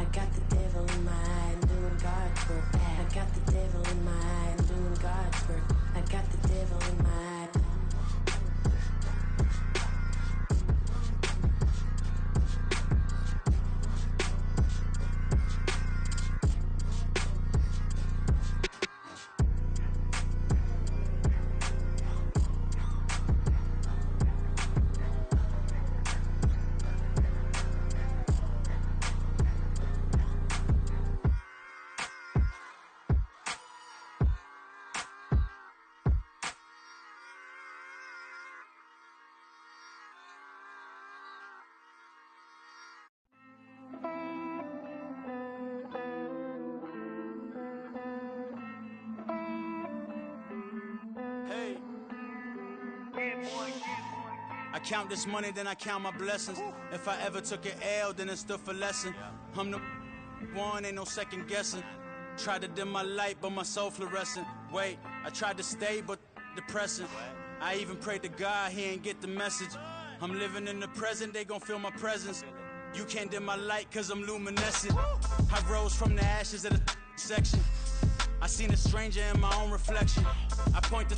I got the devil in my eye, I'm doing God's work. I got the devil in my eye, I'm doing God's work. I got the devil in my eye. I count this money, then I count my blessings. If I ever took an L, then it stood for lesson. I'm the one, ain't no second guessing. Tried to dim my light, but my soul fluorescent. Wait, I tried to stay, but depressing. I even prayed to God, he ain't get the message. I'm living in the present, they gon' feel my presence. You can't dim my light, cause I'm luminescent. I rose from the ashes of the section. I seen a stranger in my own reflection. I point the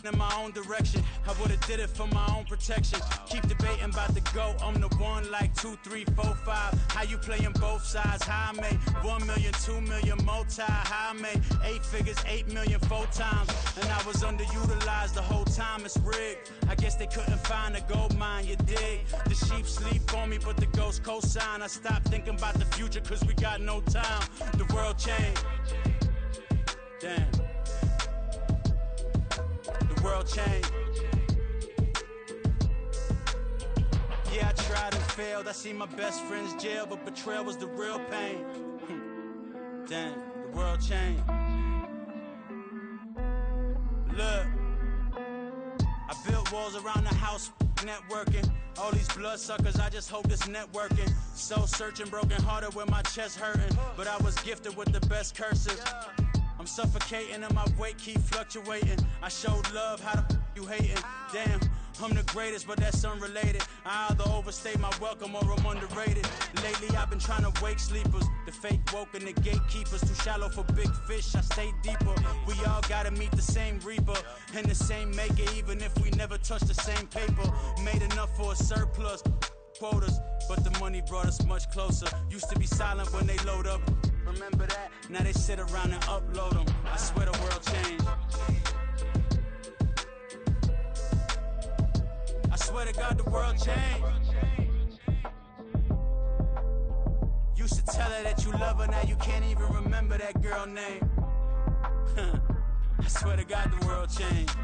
in my own direction. I would've did it for my own protection. Keep debating about the GOAT. I'm the one like 2, 3, 4, 5. How you playing both sides? How I made 1 million, 2 million, multi. How I made 8 figures, 8 million, 4 times. And I was underutilized the whole time. It's rigged. I guess they couldn't find a gold mine, you dig? The sheep sleep on me, but the ghost cosign. I stopped thinking about the future, cause we got no time. The world changed. Damn. World change. Yeah, I tried and failed. I see my best friends jail, but betrayal was the real pain. Damn, the world changed. Look, I built walls around the house, networking. All these bloodsuckers, I just hope this networking. Soul searching, broken hearted with my chest hurting. But I was gifted with the best cursive. I'm suffocating and my weight keep fluctuating. I showed love, how the you hating? Damn, I'm the greatest, but that's unrelated. I either overstay my welcome or I'm underrated. Lately I've been trying to wake sleepers. The fake woke and the gatekeepers. Too shallow for big fish, I stay deeper. We all gotta meet the same reaper and the same maker, even if we never touch the same paper. Made enough for a surplus quotas, but the money brought us much closer. Used to be silent when they load up. Remember that? Now they sit around and upload them. I swear the world changed. I swear to God the world changed. Used to tell her that you love her, now you can't even remember that girl name. I swear to God the world changed.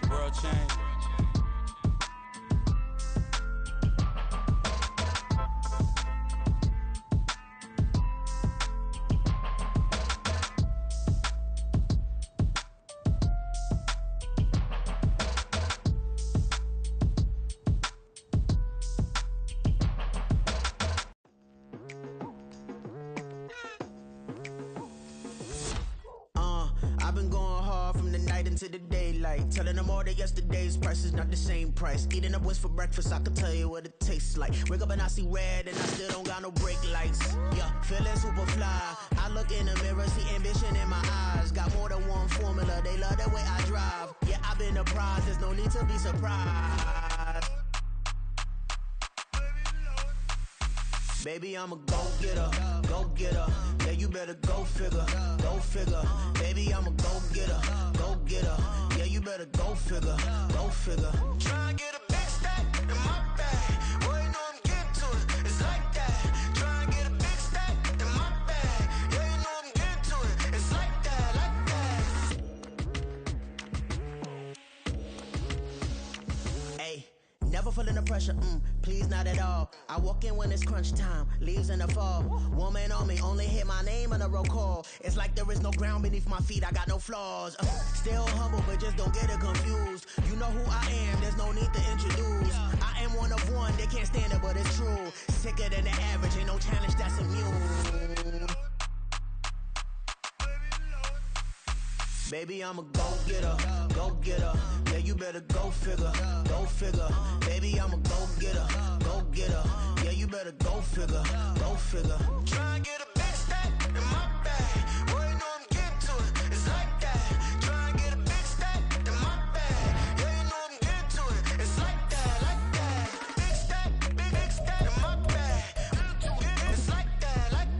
The world changed. To the daylight, telling them all that yesterday's price is not the same price. Eating up wings for breakfast, I can tell you what it tastes like. Wake up and I see red and I still don't got no brake lights. Yeah, feeling super fly. I look in the mirror, see ambition in my eyes. Got more than one formula, they love the way I drive. Yeah, I've been a prize, there's no need to be surprised. Baby, I'm a go-getter, go-getter. Yeah, you better go figure, go figure. Baby, I'm a go-getter, go-getter. Yeah, you better go figure, go figure. Try and get a big stack in my bag. Boy, you know I'm getting to it, it's like that. Try and get a big stack in my bag. Yeah, you know I'm getting to it, it's like that, like that. Hey. Never feeling the pressure, please not at all. I walk in when it's crunch time, leaves in the fall. Woman on me, only hit my name on a roll call. It's like there is no ground beneath my feet, I got no flaws. Still humble, but just don't get it confused. You know who I am, there's no need to introduce. I am one of one, they can't stand it, but it's true. Sicker than the average, ain't no challenge that's immune. Baby, I'm a go-getter, go get her. Yeah, you better go figure, go figure. Baby, I'm a go getter, go getter. Yeah, you better go figure, go figure. Try and get a big stack in my bag. Boy, you know I'm getting to it. It's like that. Try and get a big stack in my bag. Yeah, you know I'm getting to it. It's like that, like that. Big stack, big stack in my bag. It's like that, like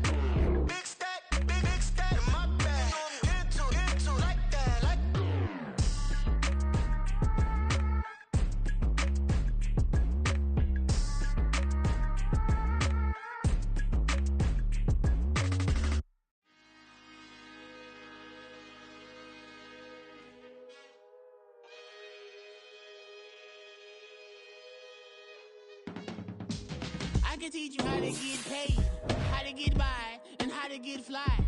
big stack in my bag. Get to it, like that, like. I can teach you how to get paid, how to get by, and how to get fly.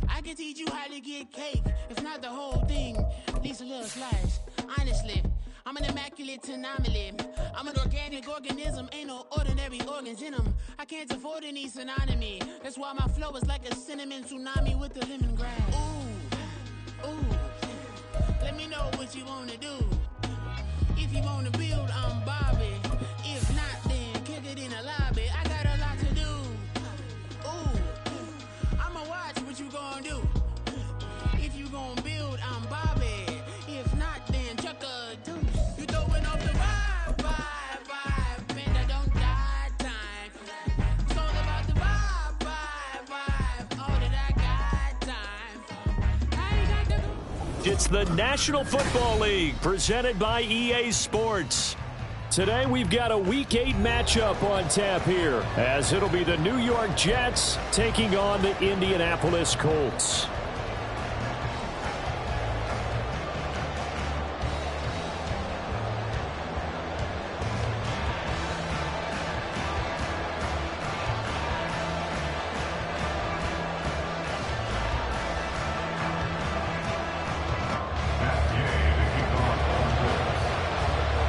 I can teach you how to get cake, if not the whole thing, at least a little slice. Honestly, I'm an immaculate anomaly. I'm an organic organism, ain't no ordinary organs in them. I can't afford any synonymy. That's why my flow is like a cinnamon tsunami with the lemongrass. Ooh, ooh, let me know what you wanna do. If you wanna build, I'm Bobby. If not, then kick it in the lobby. I got a lot to do. Ooh, I'ma watch what you gon' do. If you gon' build, I'm Bobby. If not, then chuck a deuce. You throwing off the vibe. Man, I don't die time. It's all about the vibe. All that I got time. I ain't got the... It's the National Football League presented by EA Sports. Today we've got a Week 8 matchup on tap here, as it'll be the New York Jets taking on the Indianapolis Colts.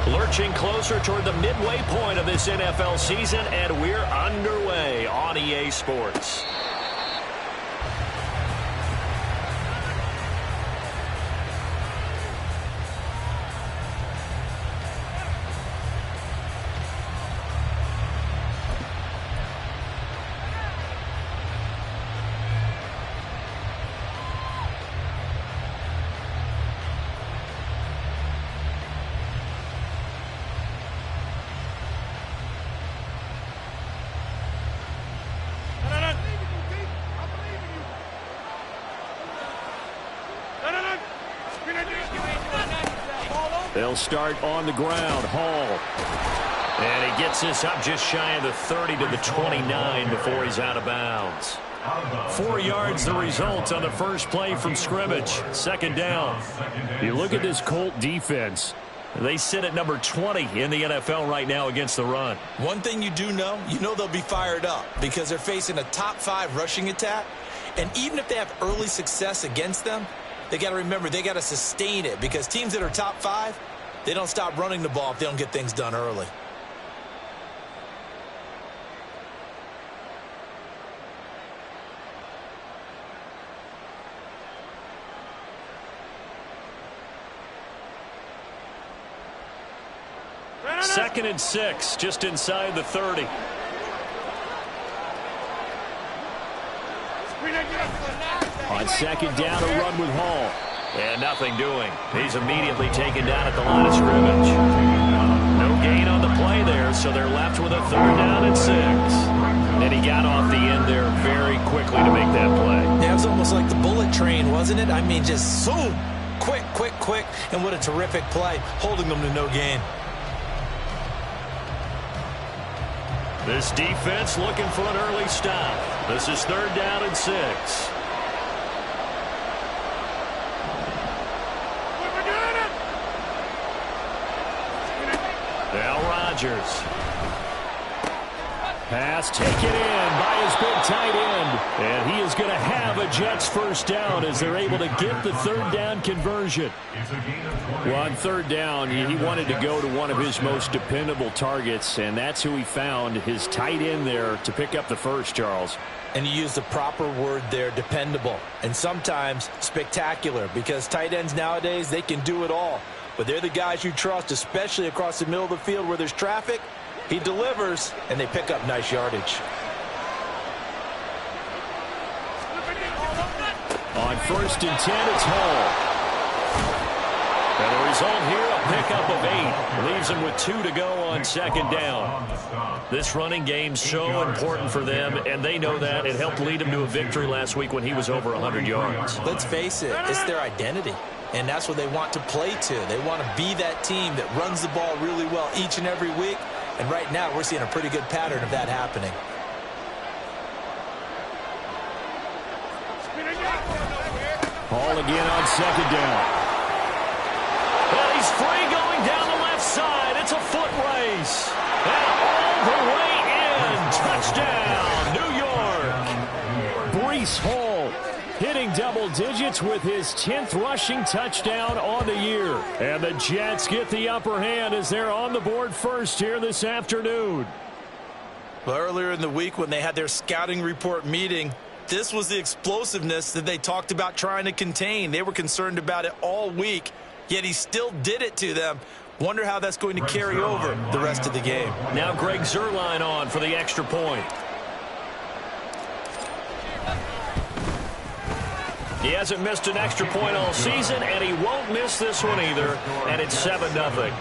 Lurching closer toward the midway point of this NFL season, and we're underway on EA Sports. They'll start on the ground. Hall. And he gets this up just shy of the 30 to the 29 before he's out of bounds. 4 yards the result on the first play from scrimmage. Second down. You look at this Colt defense. They sit at number 20 in the NFL right now against the run. One thing you do know, they'll be fired up because they're facing a top 5 rushing attack. And even if they have early success against them, they got to remember they got to sustain it because teams that are top 5, they don't stop running the ball if they don't get things done early. Second and 6, just inside the 30. On second down, a run with Hall. And nothing doing. He's immediately taken down at the line of scrimmage. No gain on the play there, so they're left with a third down and 6. And he got off the end there very quickly to make that play. Yeah, it was almost like the bullet train, wasn't it? I mean, just zoom. Quick. And what a terrific play, holding them to no gain. This defense looking for an early stop. This is third down and 6. Now Rodgers. Pass taken in by his big tight end. And he is going to have a Jets first down as they're able to get the third down conversion. Well, on third down, he wanted to go to one of his most dependable targets, and that's who he found, his tight end there, to pick up the first, Charles. And you use the proper word there, dependable, and sometimes spectacular, because tight ends nowadays, they can do it all. But they're the guys you trust, especially across the middle of the field where there's traffic. He delivers, and they pick up nice yardage. On 1st and 10, it's Hall. And the result here, a pickup of 8. Leaves them with 2 to go on second down. This running game's so important for them, and they know that. It helped lead them to a victory last week when he was over 100 yards. Let's face it, it's their identity. And that's what they want to play to. They want to be that team that runs the ball really well each and every week. And right now, we're seeing a pretty good pattern of that happening. Hall again on second down. And he's free going down the left side. It's a foot race. And all the way in. Touchdown, New York. Breece Hall hitting double digits with his 10th rushing touchdown on the year. And the Jets get the upper hand as they're on the board first here this afternoon. Well, earlier in the week when they had their scouting report meeting, this was the explosiveness that they talked about trying to contain. They were concerned about it all week, yet he still did it to them. Wonder how that's going to carry over the rest of the game. Now Greg Zuerlein on for the extra point. He hasn't missed an extra point all season, and he won't miss this one either, and it's 7-0.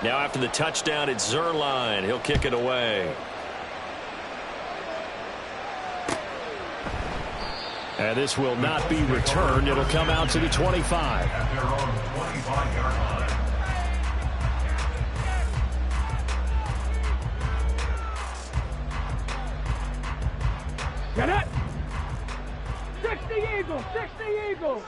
Now after the touchdown, it's Zuerlein. He'll kick it away. And this will not be returned. It'll come out to the 25. Get it! 60 Eagles! 60 Eagles!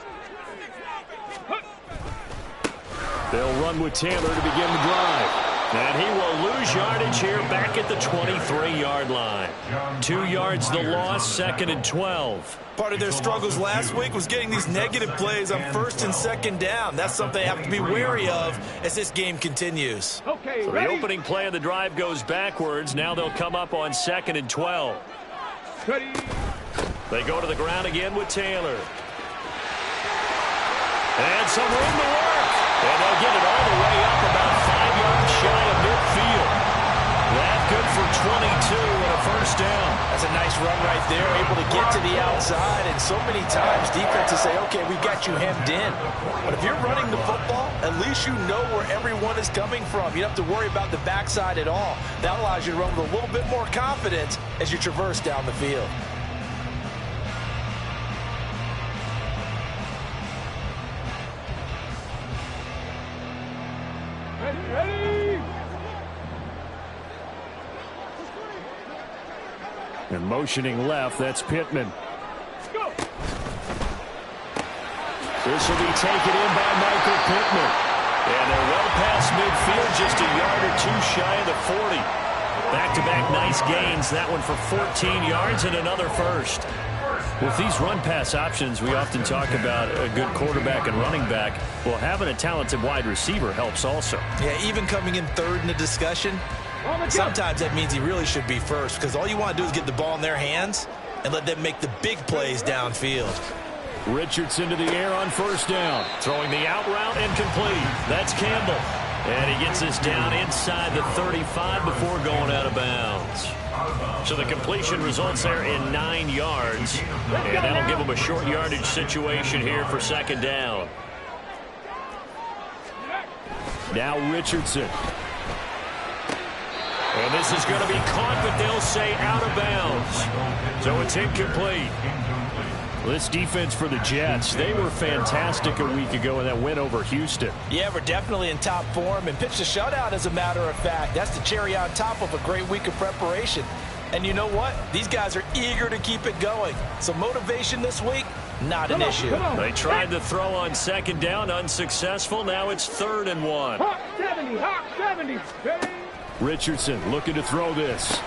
They'll run with Taylor to begin the drive. And he will lose yardage here back at the 23-yard line. 2 yards the loss, 2nd and 12. Part of their struggles last week was getting these negative plays on 1st and 2nd down. That's something they have to be wary of as this game continues. Okay, so the opening play of the drive goes backwards. Now they'll come up on 2nd and 12. Ready. They go to the ground again with Taylor. And some room to work. And they'll get it all the way up about 5 yards shy of midfield. That good for 22 and a first down. That's a nice run right there, able to get to the outside. And so many times defenses say, okay, we've got you hemmed in. But if you're running the football, at least you know where everyone is coming from. You don't have to worry about the backside at all. That allows you to run with a little bit more confidence as you traverse down the field. Ready. And motioning left, that's Pittman. Go. This will be taken in by Michael Pittman. And they're well past midfield, just a yard or two shy of the 40. Back-to-back nice gains. That one for 14 yards and another first. With these run-pass options, we often talk about a good quarterback and running back. Well, having a talented wide receiver helps also. Yeah, even coming in third in the discussion, sometimes that means he really should be first, because all you want to do is get the ball in their hands and let them make the big plays downfield. Richardson to the air on first down. Throwing the out route incomplete. That's Campbell. And he gets this down inside the 35 before going out of bounds. So the completion results there in 9 yards. And that'll give him a short yardage situation here for 2nd down. Now Richardson. And this is going to be caught, but they'll say out of bounds. So it's incomplete. This defense for the Jets, they were fantastic a week ago in that win over Houston. Yeah, we're definitely in top form and pitched a shutout, as a matter of fact. That's the cherry on top of a great week of preparation. And you know what? These guys are eager to keep it going. So motivation this week, not an issue. They tried to throw on second down, unsuccessful. Now it's 3rd and 1. Hawk 70, Hawk 70. Ready? Richardson looking to throw this.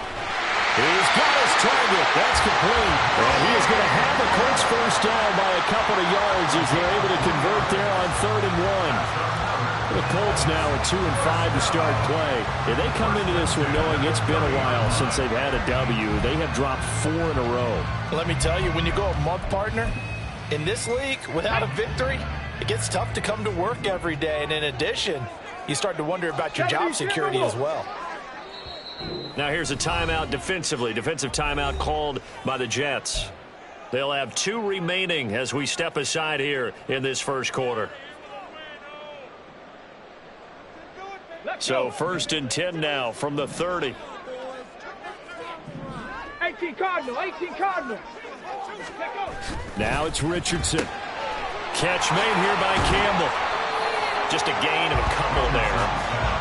He's got his target. That's complete. And he is going to have a Colts first down by a couple of yards as they're able to convert there on 3rd and 1. The Colts now at 2-5 to start play. If they come into this one knowing it's been a while since they've had a W, they have dropped 4 in a row. Let me tell you, when you go a month, partner, in this league, without a victory, it gets tough to come to work every day. And in addition, you start to wonder about your job security as well. Now here's a timeout defensively. Defensive timeout called by the Jets. They'll have 2 remaining as we step aside here in this first quarter. So 1st and 10 now from the 30. 18 Cardinal, 18 Cardinal. Now it's Richardson. Catch made here by Campbell. Just a gain of a couple there,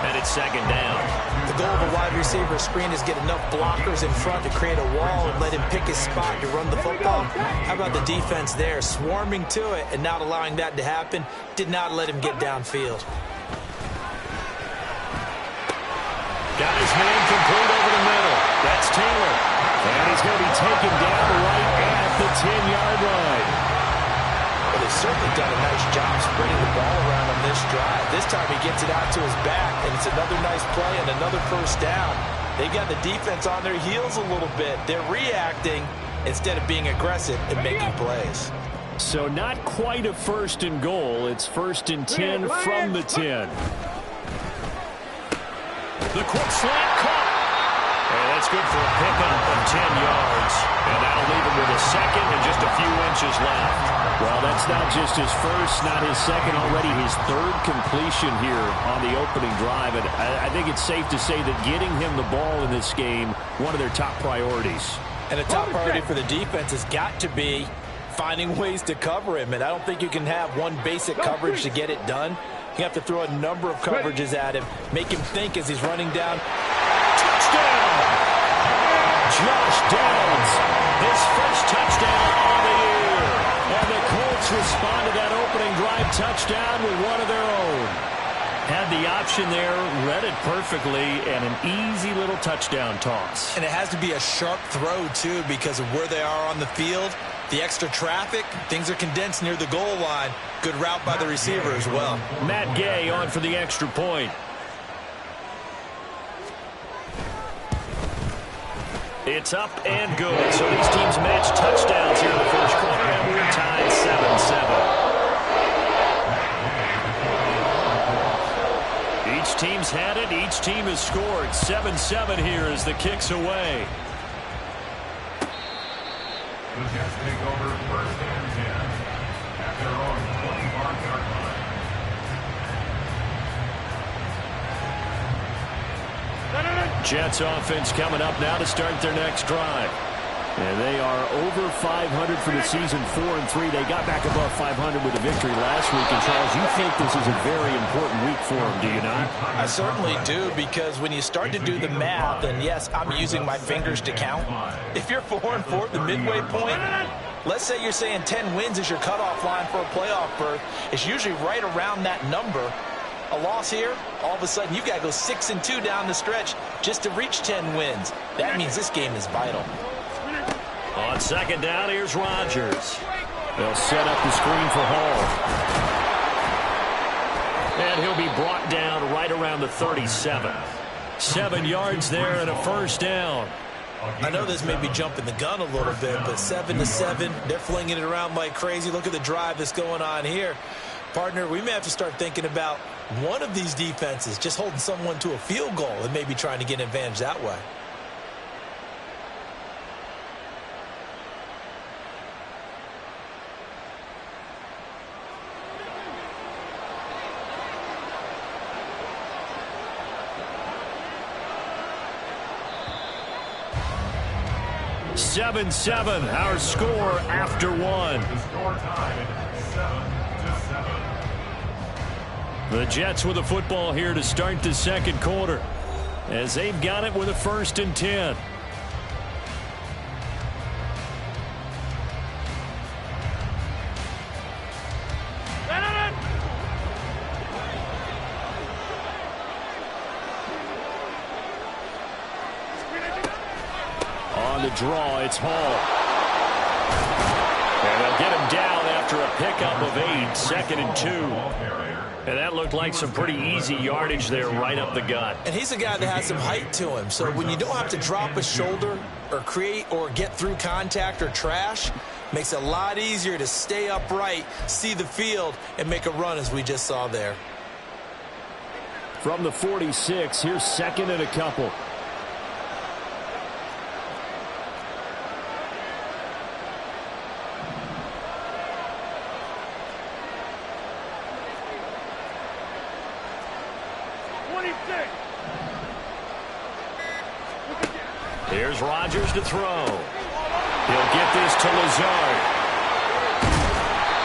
and it's 2nd down. The goal of a wide receiver screen is get enough blockers in front to create a wall and let him pick his spot to run the football. How about the defense there, swarming to it and not allowing that to happen? Did not let him get downfield. Got his man complete over the middle. That's Taylor. And he's going to be taken down right at the 10-yard line. Well, they've certainly done a nice job spreading the ball around on this drive. This time he gets it out to his back, and it's another nice play and another first down. They've got the defense on their heels a little bit. They're reacting instead of being aggressive and making plays. So not quite a 1st and goal. It's 1st and 10 from the 10. The quick slant caught. And that's good for a pickup of 10 yards. And that'll leave him with a 2nd and just a few inches left. Well, that's not just his first, not his second, already his 3rd completion here on the opening drive. And I think it's safe to say that getting him the ball in this game, one of their top priorities. And a top priority for the defense has got to be finding ways to cover him. And I don't think you can have one basic coverage to get it done. You have to throw a number of coverages at him, make him think as he's running down. Touchdown! Josh Downs, his first touchdown on the year. And the Colts respond to that opening drive touchdown with one of their own. Had the option there, read it perfectly, and an easy little touchdown toss. And it has to be a sharp throw, too, because of where they are on the field. The extra traffic, things are condensed near the goal line. Good route by the receiver as well. Matt Gay on for the extra point. It's up and good. So these teams match touchdowns here in the first quarter. And we're tied 7-7. Each team's had it. Each team has scored. 7-7 here as the kick's away. The Jets take over 1st and 10 at their own 25-yard line. Jets offense coming up now to start their next drive. And they are over 500 for the season, 4-3. They got back above 500 with a victory last week. And, Charles, you think this is a very important week for them, do you not? I certainly do, because when you start to do the math, and yes, I'm using my fingers to count. If you're 4-4 at the midway point, let's say you're saying 10 wins is your cutoff line for a playoff berth. It's usually right around that number. A loss here, all of a sudden you've got to go 6-2 down the stretch just to reach 10 wins. That means this game is vital. On 2nd down, here's Rodgers. They'll set up the screen for Hall. And he'll be brought down right around the 37. 7 yards there and a first down. I know this may be jumping the gun a little bit, but 7-7, they're flinging it around like crazy. Look at the drive that's going on here. Partner, we may have to start thinking about one of these defenses just holding someone to a field goal and maybe trying to get an advantage that way. 7-7, our score after one. The score tied 7-7. The Jets with the football here to start the second quarter, as they've got it with a 1st and 10. On the draw, it's Hall. And they'll get him down after a pickup of 8, 2nd and 2. And that looked like some pretty easy yardage there right up the gut. And he's a guy that has some height to him. So when you don't have to drop a shoulder or create or get through contact or trash, makes it a lot easier to stay upright, see the field, and make a run as we just saw there. From the 46, here's 2nd and a couple. Here's Rodgers to throw. He'll get this to Lazard.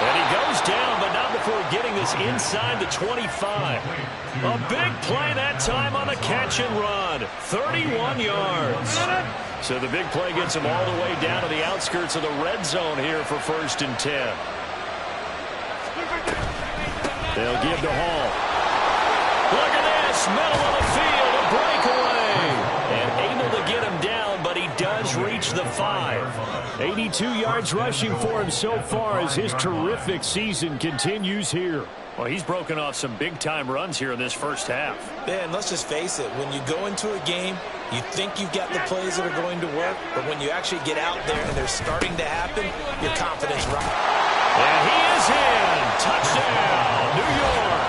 And he goes down, but not before getting this inside the 25. A big play that time on the catch and run. 31 yards. So the big play gets him all the way down to the outskirts of the red zone here for 1st and 10. They'll give to Hall. Look at this, middle of the field, a breakaway. And able to get him down, but he does reach the 5. 82 yards rushing for him so far as his terrific season continues here. Well, he's broken off some big-time runs here in this first half. Man, let's just face it. When you go into a game, you think you've got the plays that are going to work, but when you actually get out there and they're starting to happen, your confidence rises. And he is in. Touchdown, New York.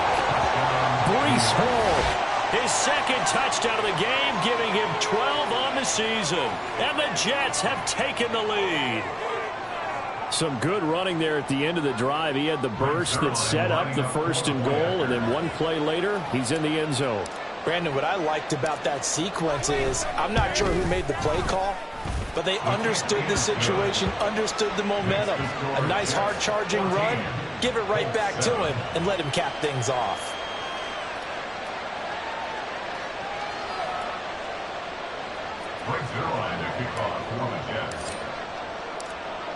Breece Hall. His 2nd touchdown of the game, giving him 12 on the season. And the Jets have taken the lead. Some good running there at the end of the drive. He had the burst that set up the 1st and goal, and then one play later, he's in the end zone. Brandon, what I liked about that sequence is, I'm not sure who made the play call, but they understood the situation, understood the momentum. A nice hard-charging run, give it right back to him, and let him cap things off.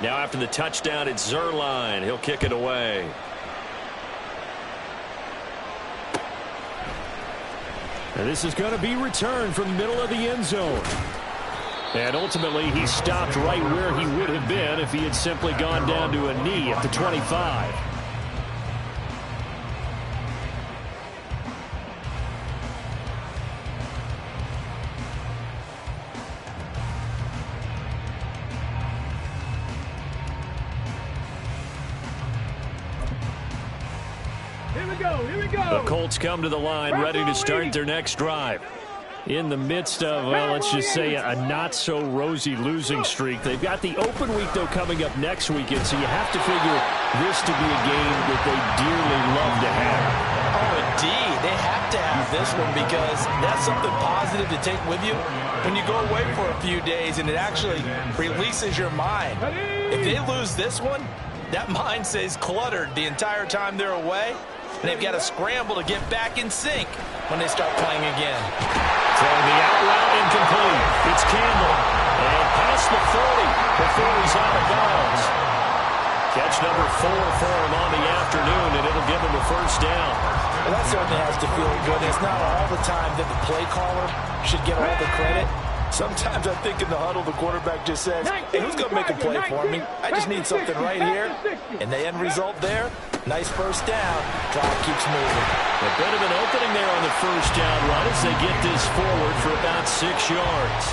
Now after the touchdown, it's Zuerlein. He'll kick it away. And this is going to be returned from the middle of the end zone. And ultimately, he stopped right where he would have been if he had simply gone down to a knee at the 25. Here we go. The Colts come to the line, ready to start their next drive. In the midst of, well, let's just say a not-so-rosy losing streak. They've got the open week, though, coming up next weekend, so you have to figure this to be a game that they dearly love to have. Oh, indeed. They have to have this one because that's something positive to take with you when you go away for a few days, and it actually releases your mind. If they lose this one, that mind stays cluttered the entire time they're away, and they've got to scramble to get back in sync when they start playing again. Throwing the out route incomplete. It's Campbell. And past the 40 before he's out of bounds. Catch number 4 for him on the afternoon, and it'll give him a first down. Well, that certainly has to feel good. It's not all the time that the play caller should get all the credit. Sometimes I think in the huddle, the quarterback just says, hey, who's going to make a play for me? I just need something right here. And the end result there, nice first down. Drive keeps moving. A bit of an opening there on the first down run as they get this forward for about 6 yards.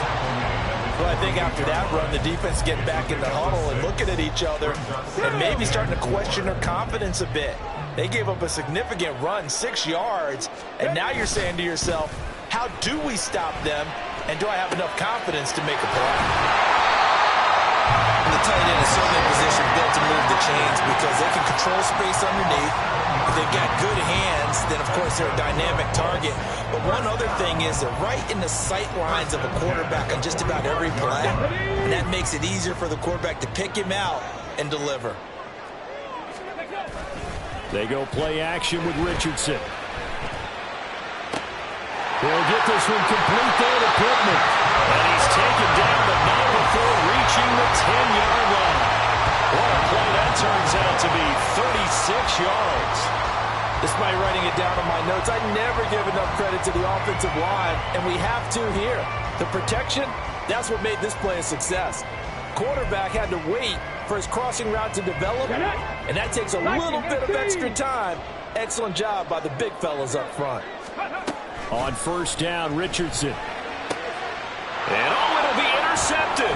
Well, I think after that run, the defense getting back in the huddle and looking at each other and maybe starting to question their confidence a bit. They gave up a significant run, 6 yards, and now you're saying to yourself, how do we stop them, and do I have enough confidence to make a play? The tight end is certainly in position built to move the chains because they can control space underneath. If they've got good hands, then of course they're a dynamic target. But one other thing is they're right in the sight lines of a quarterback on just about every play. And and that makes it easier for the quarterback to pick him out and deliver. They go play action with Richardson. He'll get this one complete there to Pittman. And he's taken down, but not before reaching the 10-yard line. What a play that turns out to be, 36 yards. Despite writing it down on my notes, I never give enough credit to the offensive line, and we have to here. The protection, that's what made this play a success. Quarterback had to wait for his crossing route to develop, and that takes a little bit of extra time. Excellent job by the big fellas up front. On first down, Richardson. And it'll be intercepted.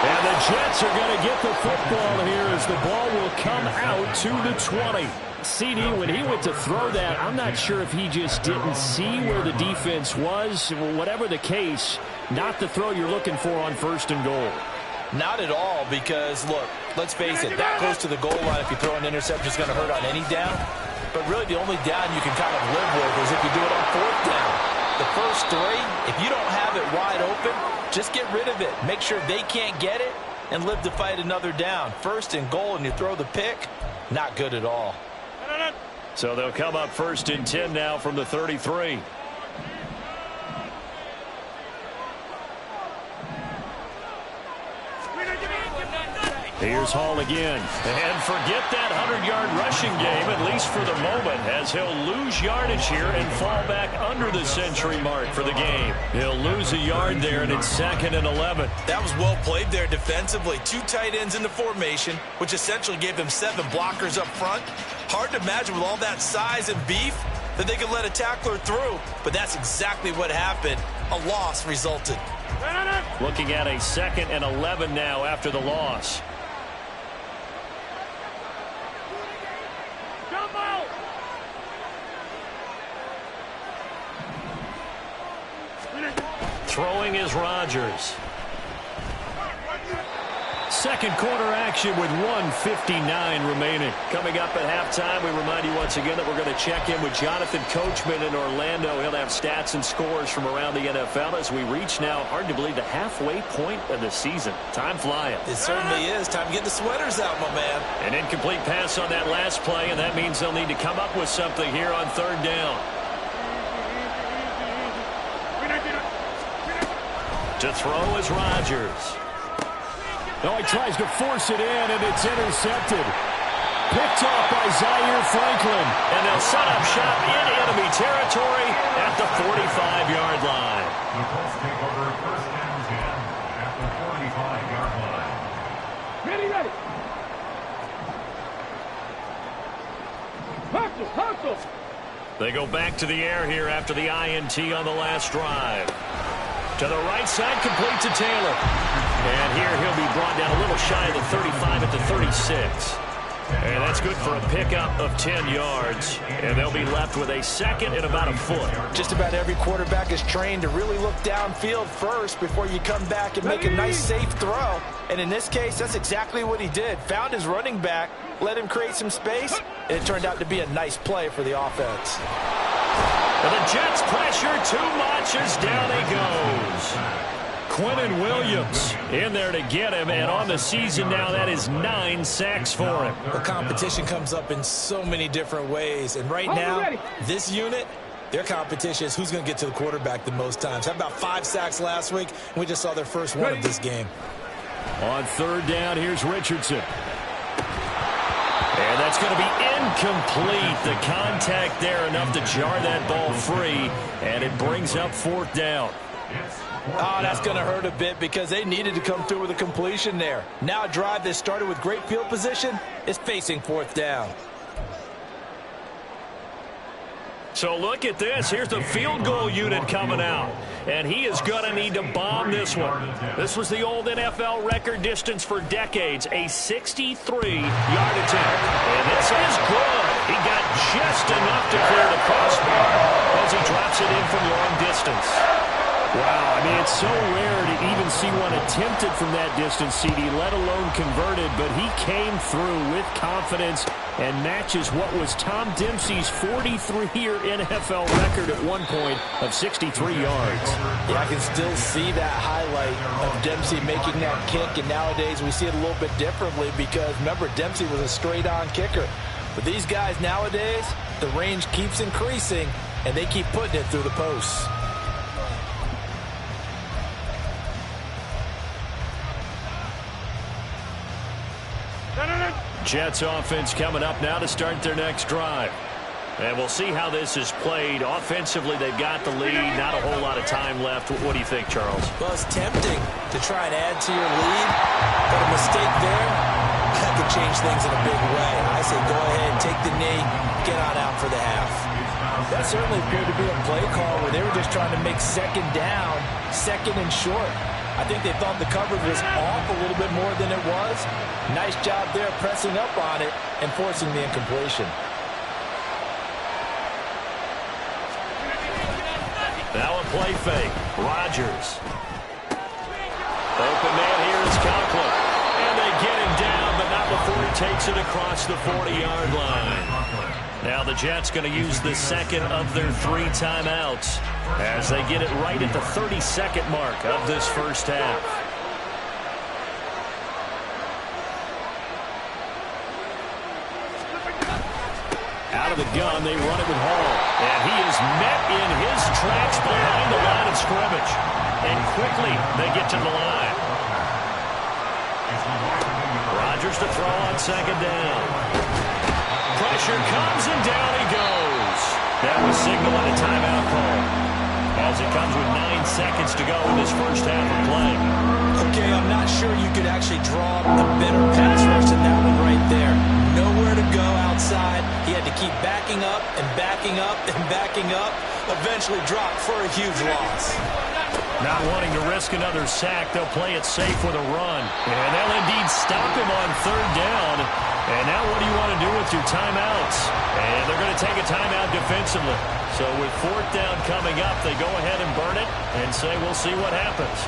And the Jets are going to get the football here as the ball will come out to the 20. CD, when he went to throw that, I'm not sure if he just didn't see where the defense was. Whatever the case, not the throw you're looking for on first and goal. Not at all, because, look, let's face it, that close to the goal line, if you throw an interception, is going to hurt on any down. But really the only down you can kind of live with is if you do it on fourth down. The first three, if you don't have it wide open, just get rid of it. Make sure they can't get it and live to fight another down. First and goal and you throw the pick, not good at all. So they'll come up first and 10 now from the 33. Here's Hall again. And forget that 100-yard rushing game, at least for the moment, as he'll lose yardage here and fall back under the century mark for the game. He'll lose a yard there, and it's 2nd and 11. That was well played there defensively. 2 tight ends in the formation, which essentially gave them 7 blockers up front. Hard to imagine with all that size and beef that they could let a tackler through, but that's exactly what happened. A loss resulted. Looking at a 2nd and 11 now after the loss. Throwing is Rodgers. Second quarter action with 1:59 remaining. Coming up at halftime, we remind you once again that we're going to check in with Jonathan Coachman in Orlando. He'll have stats and scores from around the NFL as we reach now, hard to believe, the halfway point of the season. Time flying. It certainly is. Time to get the sweaters out, my man. An incomplete pass on that last play, and that means they'll need to come up with something here on third down. To throw is Rodgers. Oh, he tries to force it in, and it's intercepted. Picked off by Zaire Franklin. And they'll set up shop in enemy territory at the 45-yard line. The Colts take over first and 10 at the 45-yard line. Ready. Hustle. They go back to the air here after the INT on the last drive. To the right side, complete to Taylor. And here he'll be brought down a little shy of the 35 at the 36. And that's good for a pickup of 10 yards. And they'll be left with a 2nd and about a foot. Just about every quarterback is trained to really look downfield first before you come back and make a nice, safe throw. And in this case, that's exactly what he did. Found his running back, let him create some space, and it turned out to be a nice play for the offense. And the Jets pressure too much as down he goes. Quinnen Williams in there to get him, and on the season now, that is 9 sacks for him. The competition comes up in so many different ways, and right now, this unit, their competition is who's going to get to the quarterback the most times. How about 5 sacks last week? We just saw their first one of this game. On third down, here's Richardson. And that's going to be incomplete. The contact there enough to jar that ball free, and it brings up 4th down. Oh, that's going to hurt a bit because they needed to come through with a completion there. Now a drive that started with great field position is facing 4th down. So look at this. Here's the field goal unit coming out. And he is going to need to bomb this one. This was the old NFL record distance for decades, a 63-yard attempt. And this is good. He got just enough to clear the crossbar as he drops it in from long distance. Wow, I mean, it's so rare to even see one attempted from that distance, CD, let alone converted. But he came through with confidence and matches what was Tom Dempsey's 43-year NFL record at one point of 63 yards. Yeah, I can still see that highlight of Dempsey making that kick, and nowadays we see it a little bit differently because, remember, Dempsey was a straight-on kicker. But these guys nowadays, the range keeps increasing, and they keep putting it through the posts. Jets offense coming up now to start their next drive. And we'll see how this is played. Offensively, they've got the lead. Not a whole lot of time left. What do you think, Charles? Well, it's tempting to try and add to your lead, but a mistake there, that could change things in a big way. I say go ahead, take the knee, get on out for the half. That certainly appeared to be a play call where they were just trying to make second down, second and short. I think they thought the coverage was off a little bit more than it was. Nice job there pressing up on it and forcing the incompletion. Now a play fake. Rodgers. Open man here is Conklin. And they get him down, but not before he takes it across the 40-yard line. Now the Jets going to use the second of their 3 timeouts as they get it right at the 30-second mark of this first half. Out of the gun, they run it with Hall. And he is met in his tracks behind the line of scrimmage. And quickly, they get to the line. Rodgers to throw on second down. Pressure comes, and down he goes. That was signaling a timeout call, as it comes with 9 seconds to go in this first half of play. Okay, I'm not sure you could actually draw a better pass rush than that one right there. Nowhere to go outside. He had to keep backing up and backing up and backing up. Eventually dropped for a huge loss. Not wanting to risk another sack, they'll play it safe with a run. And they'll indeed stop him on third down. And now what do you want to do with your timeouts? And they're going to take a timeout defensively. So with fourth down coming up, they go ahead and burn it and say we'll see what happens.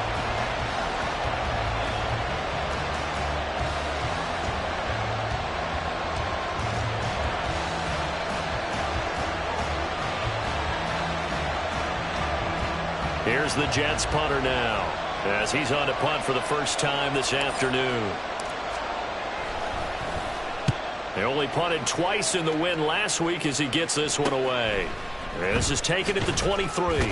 Here's the Jets punter now, as he's on to punt for the first time this afternoon. They only punted twice in the win last week as he gets this one away. This is taken at the 23.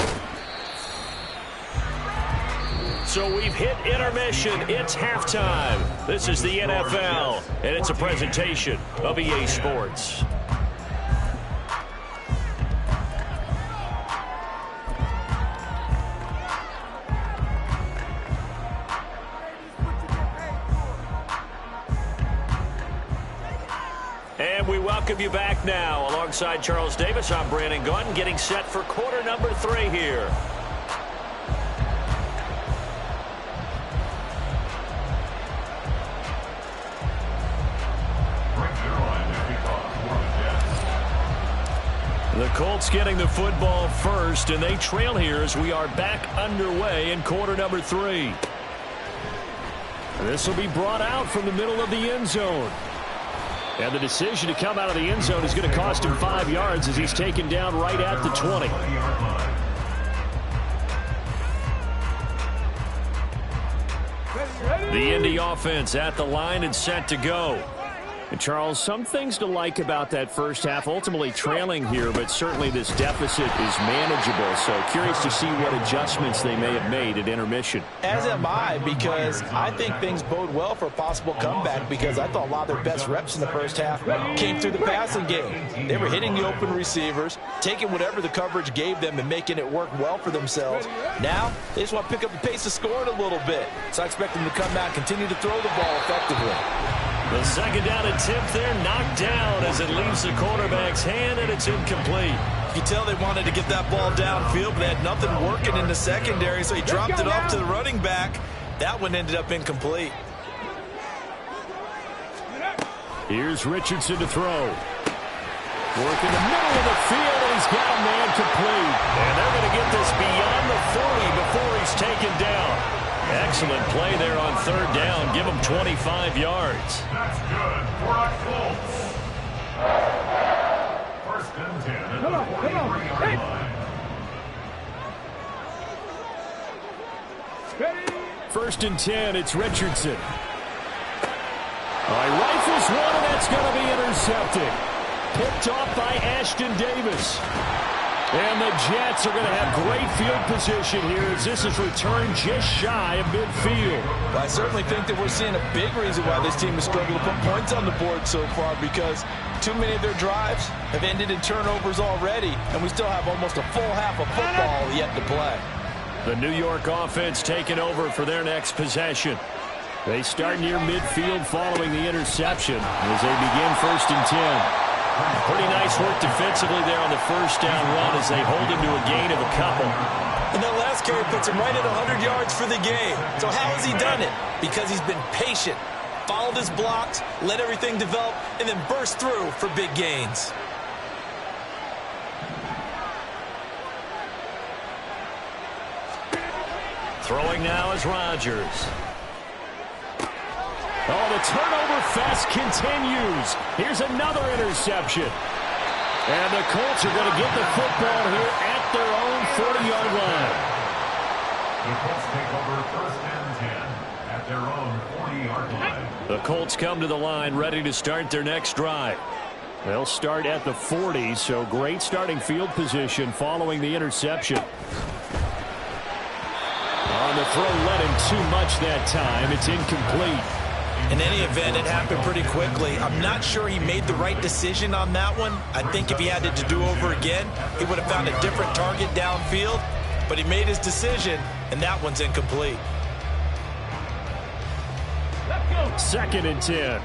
So we've hit intermission. It's halftime. This is the NFL, and it's a presentation of EA Sports. And we welcome you back now. Alongside Charles Davis, I'm Brandon Gunn, getting set for quarter number 3 here. The Colts getting the football first, and they trail here as we are back underway in quarter number 3. This will be brought out from the middle of the end zone. And the decision to come out of the end zone is going to cost him 5 yards as he's taken down right at the 20. The Indy offense at the line and set to go. And Charles, some things to like about that first half. Ultimately trailing here, but certainly this deficit is manageable. So curious to see what adjustments they may have made at intermission. As am I, because I think things bode well for a possible comeback, because I thought a lot of their best reps in the first half came through the passing game. They were hitting the open receivers, taking whatever the coverage gave them and making it work well for themselves. Now, they just want to pick up the pace of scoring a little bit. So I expect them to come out and continue to throw the ball effectively. The second down attempt there knocked down as it leaves the quarterback's hand, and it's incomplete. You can tell they wanted to get that ball downfield, but they had nothing working in the secondary, so he dropped it off to the running back. That one ended up incomplete. Here's Richardson to throw. Work in the middle of the field, and he's got a man complete. And they're going to get this beyond the 40 before he's taken down. Excellent play there on 3rd down. Give him 25 yards. That's good for a Colts. First and 10 at the 43-yard line. First and 10, it's Richardson. Rifles one, and that's going to be intercepted. Picked off by Ashton Davis. And the Jets are going to have great field position here as this is returned just shy of midfield. Well, I certainly think that we're seeing a big reason why this team has struggled to put points on the board so far, because too many of their drives have ended in turnovers already, and we still have almost a full half of football yet to play. The New York offense taking over for their next possession. They start near midfield following the interception as they begin first and 10. Pretty nice work defensively there on the first down run as they hold him to a gain of a couple. And that last carry puts him right at 100 yards for the game. So how has he done it? Because he's been patient, followed his blocks, let everything develop, and then burst through for big gains. Throwing now is Rodgers. Oh, the turnover fest continues. Here's another interception. And the Colts are going to get the football here at their own 40-yard line. The Colts take over first and 10 at their own 40-yard line. The Colts come to the line ready to start their next drive. They'll start at the 40, so great starting field position following the interception. On the throw, led him too much that time. It's incomplete. In any event, it happened pretty quickly. I'm not sure he made the right decision on that one. I think if he had it to do over again, he would have found a different target downfield. But he made his decision, and that one's incomplete. Second and 10.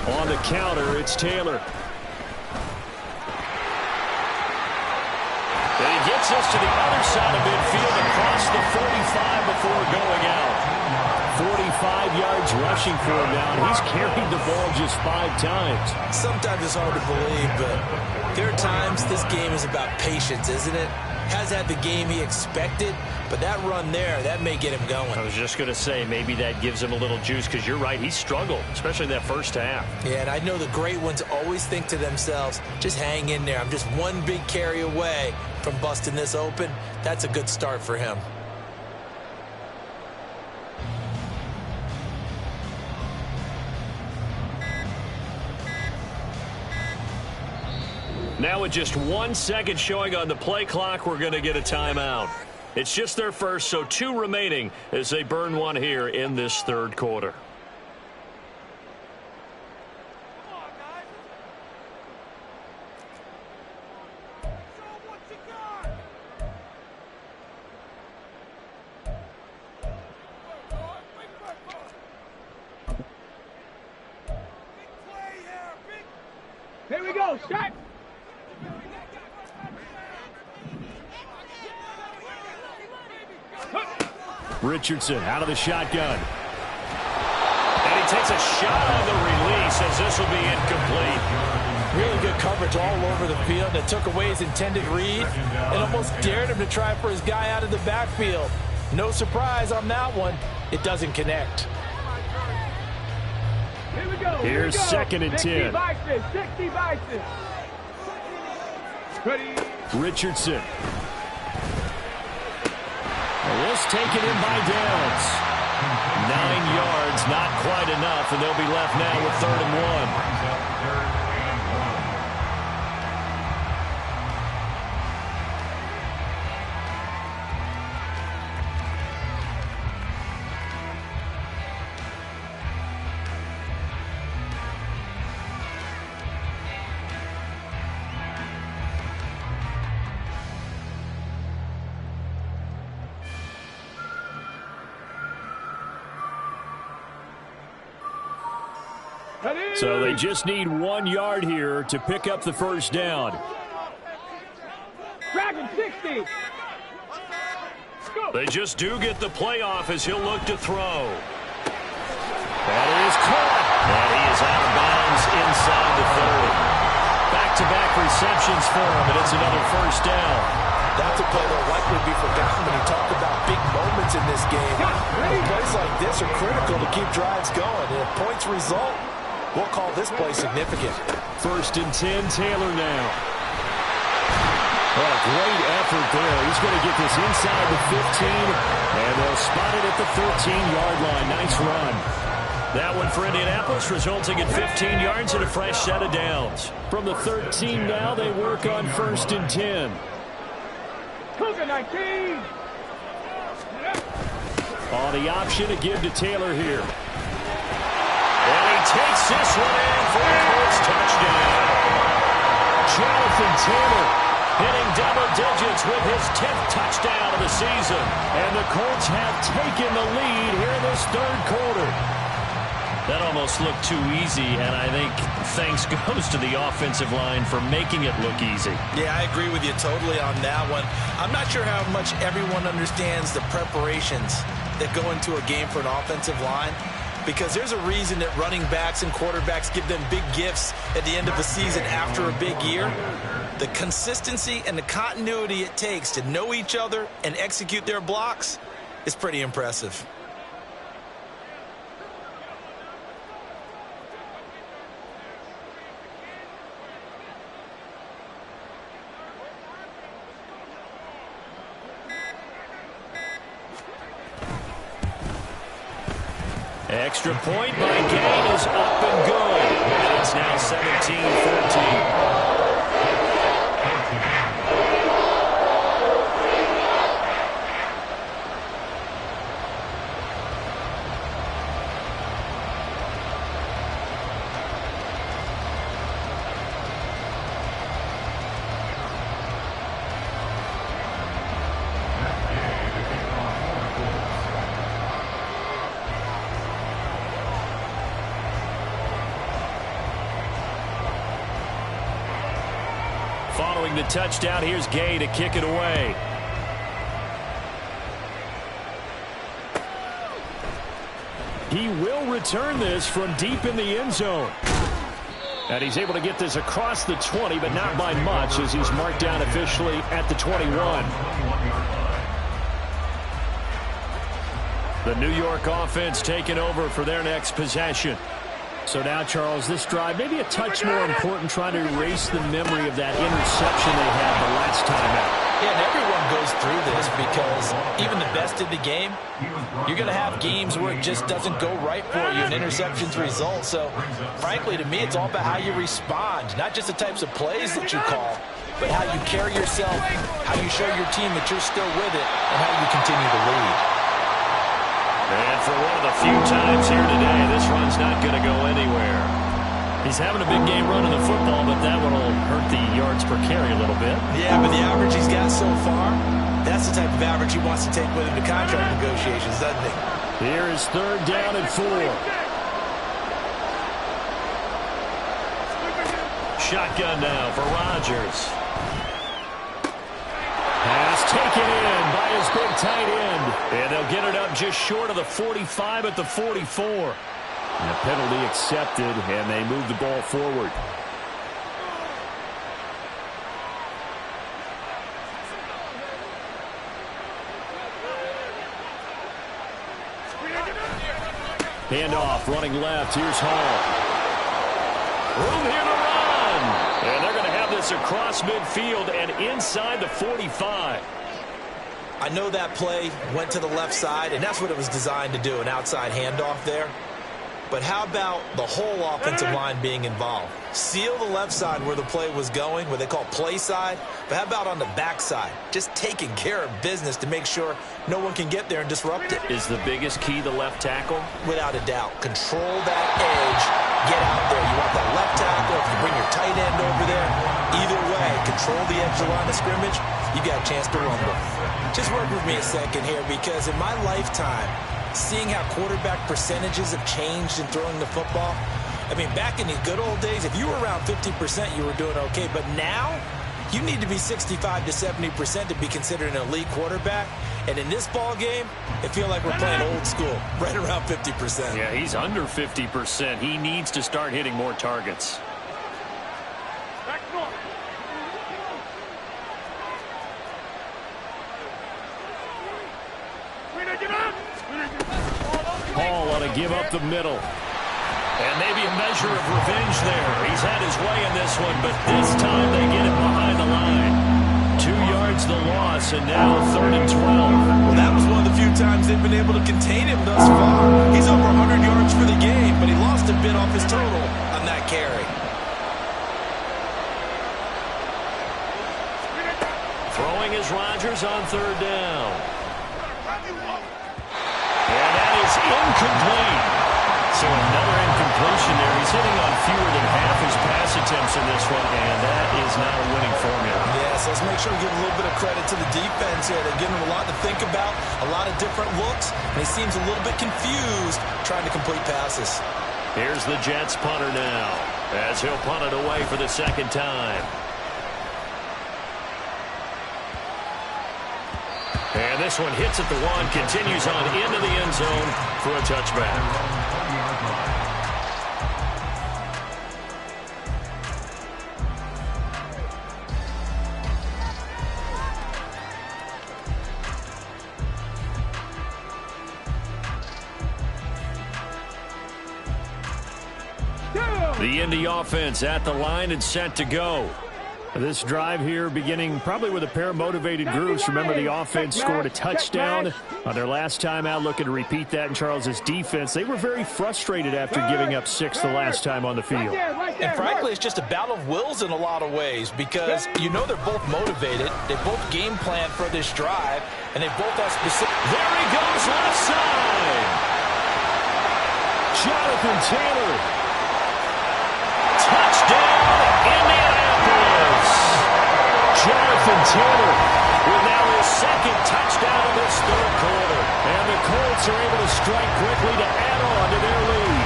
On the counter, it's Taylor. And he gets us to the other side of midfield across the 45 before going out. 45 yards rushing for him now, and he's carried the ball just 5 times. Sometimes it's hard to believe, but there are times this game is about patience, isn't it? Has had the game he expected, but that run there, that may get him going. I was just going to say, maybe that gives him a little juice, because you're right, he struggled, especially in that first half. Yeah, and I know the great ones always think to themselves, just hang in there. I'm just one big carry away from busting this open. That's a good start for him. Now with just 1 second showing on the play clock, we're going to get a timeout. It's just their first, so 2 remaining as they burn one here in this third quarter. Here we go, shot. Richardson out of the shotgun. And he takes a shot on the release as this will be incomplete. Really good coverage all over the field that took away his intended read and almost dared him to try for his guy out of the backfield. No surprise on that one. It doesn't connect. Here we go. Here's second and 10. 60 Bison. Ready. Richardson. This taken in by Downs. 9 yards, not quite enough, and they'll be left now with 3rd and 1. So they just need 1 yard here to pick up the first down. Dragon 60. They just do get the playoff as he'll look to throw. That is caught. And he is out of bounds inside the 30. Back-to-back receptions for him, and it's another first down. That's a play that will likely be forgotten when you talk about big moments in this game. Plays like this are critical to keep drives going. And if points result, we'll call this play significant. 1st and 10, Taylor now. What a great effort there. He's going to get this inside the 15, and they'll spot it at the 13-yard line. Nice run. That one for Indianapolis, resulting in 15 yards and a fresh set of downs. From the 13 now, they work on 1st and 10. Cougar 19. On the option to give to Taylor here. And he takes this one in for a Colts touchdown. Jonathan Taylor hitting double digits with his 10th touchdown of the season. And the Colts have taken the lead here in this 3rd quarter. That almost looked too easy, and I think thanks goes to the offensive line for making it look easy. Yeah, I agree with you totally on that one. I'm not sure how much everyone understands the preparations that go into a game for an offensive line, because there's a reason that running backs and quarterbacks give them big gifts at the end of the season after a big year. The consistency and the continuity it takes to know each other and execute their blocks is pretty impressive. Extra point by Gain is up and good. And it's now 17-14. Following the touchdown, here's Gay to kick it away. He will return this from deep in the end zone. And he's able to get this across the 20, but not by much, as he's marked down officially at the 21. The New York offense taking over for their next possession. So now, Charles, this drive maybe a touch more important, trying to erase the memory of that interception they had the last time out. Yeah, and everyone goes through this because even the best in the game, you're going to have games where it just doesn't go right for you and interceptions result. So, frankly, to me, it's all about how you respond, not just the types of plays that you call, but how you carry yourself, how you show your team that you're still with it, and how you continue to lead. And for one of the few times here today, this run's not going to go anywhere. He's having a big game running the football, but that one will hurt the yards per carry a little bit. Yeah, but the average he's got so far, that's the type of average he wants to take with him to contract negotiations, doesn't he? Here is 3rd down and 4. Shotgun now for Rodgers. Pass taken in by his big tight end. And they'll get it up just short of the 45 at the 44. And the penalty accepted, and they move the ball forward. Handoff, running left. Here's Hall. Room here to run. And they're going to have this across midfield and inside the 45. I know that play went to the left side, and that's what it was designed to do, an outside handoff there. But how about the whole offensive line being involved? Seal the left side where the play was going, what they call play side. But how about on the back side? Just taking care of business to make sure no one can get there and disrupt it. Is the biggest key the left tackle? Without a doubt. Control that edge. Get out there. You want that left tackle. If you bring your tight end over there, either way, control the edge of the line of scrimmage, you got a chance to rumble. Just work with me a second here, because in my lifetime, seeing how quarterback percentages have changed in throwing the football, I mean, back in the good old days, if you were around 50%, you were doing okay. But now, you need to be 65 to 70% to be considered an elite quarterback. And in this ball game, I feel like we're playing old school, right around 50%. Yeah, he's under 50%. He needs to start hitting more targets. Hall ought to give up the middle. And maybe a measure of revenge there. He's had his way in this one, but this time they get it behind the line. 2 yards the loss, and now 3rd and 12. Well, that was one of the few times they've been able to contain him thus far. He's over 100 yards for the game, but he lost a bit off his total on that carry. Throwing is Rodgers on 3rd down. And that is incomplete. So another incompletion there. He's hitting on fewer than half his pass attempts in this one, and that is not a winning formula. Yes, let's make sure we give a little bit of credit to the defense here. They're giving him a lot to think about, a lot of different looks, and he seems a little bit confused trying to complete passes. Here's the Jets punter now, as he'll punt it away for the 2nd time. And this one hits at the 1, continues on into the end zone for a touchback. The Indy offense at the line and set to go. This drive here beginning probably with a pair of motivated groups. Remember, the offense scored a touchdown on their last time out, looking to repeat that in Charles's defense. They were very frustrated after giving up 6 the last time on the field. And frankly, it's just a battle of wills in a lot of ways because you know they're both motivated. They both game plan for this drive, and they both have specific. There he goes, left side. Jonathan Taylor. Touchdown, Indianapolis. Jonathan Taylor with now his 2nd touchdown of this 3rd quarter. And the Colts are able to strike quickly to add on to their lead.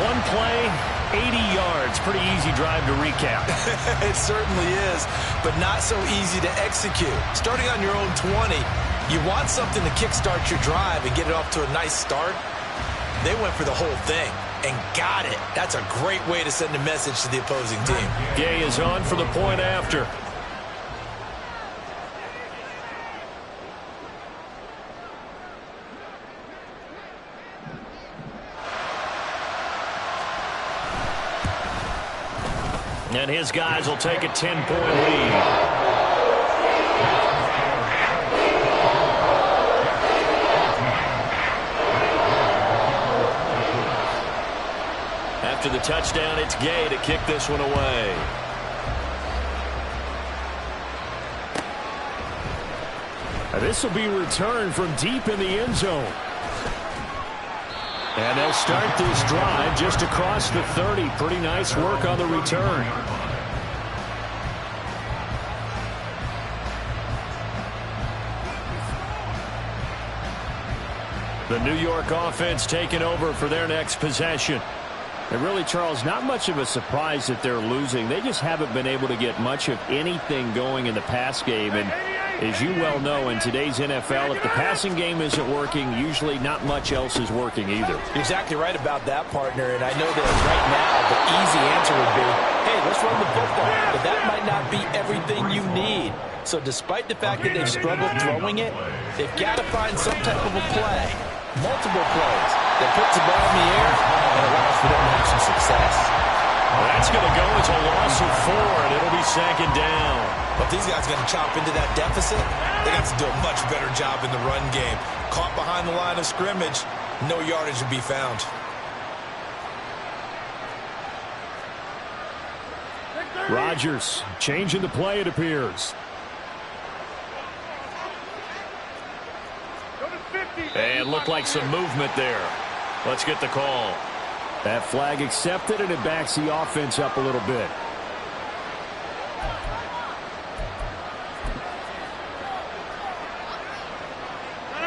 One play, 80 yards. Pretty easy drive to recap. It certainly is, but not so easy to execute. Starting on your own 20, you want something to kickstart your drive and get it off to a nice start. They went for the whole thing and got it. That's a great way to send a message to the opposing team. Gay is on for the point after. And his guys will take a 10-point lead. After the touchdown, it's Gay to kick this one away. This will be returned from deep in the end zone. And they'll start this drive just across the 30. Pretty nice work on the return. The New York offense taking over for their next possession. And really, Charles, not much of a surprise that they're losing. They just haven't been able to get much of anything going in the pass game. And as you well know, in today's NFL, if the passing game isn't working, usually not much else is working either. You're exactly right about that, partner. And I know that right now the easy answer would be, hey, let's run the football. But that might not be everything you need. So despite the fact that they've struggled throwing it, they've got to find some type of a play, multiple plays, that puts the ball in the air and allows for them to have some success. Well, that's going to go as a loss of 4, and it'll be 2nd down. But these guys are going to chop into that deficit. They got to do a much better job in the run game. Caught behind the line of scrimmage, no yardage would be found. Rodgers changing the play, it appears. And looked like some movement there. Let's get the call. That flag accepted, and it backs the offense up a little bit.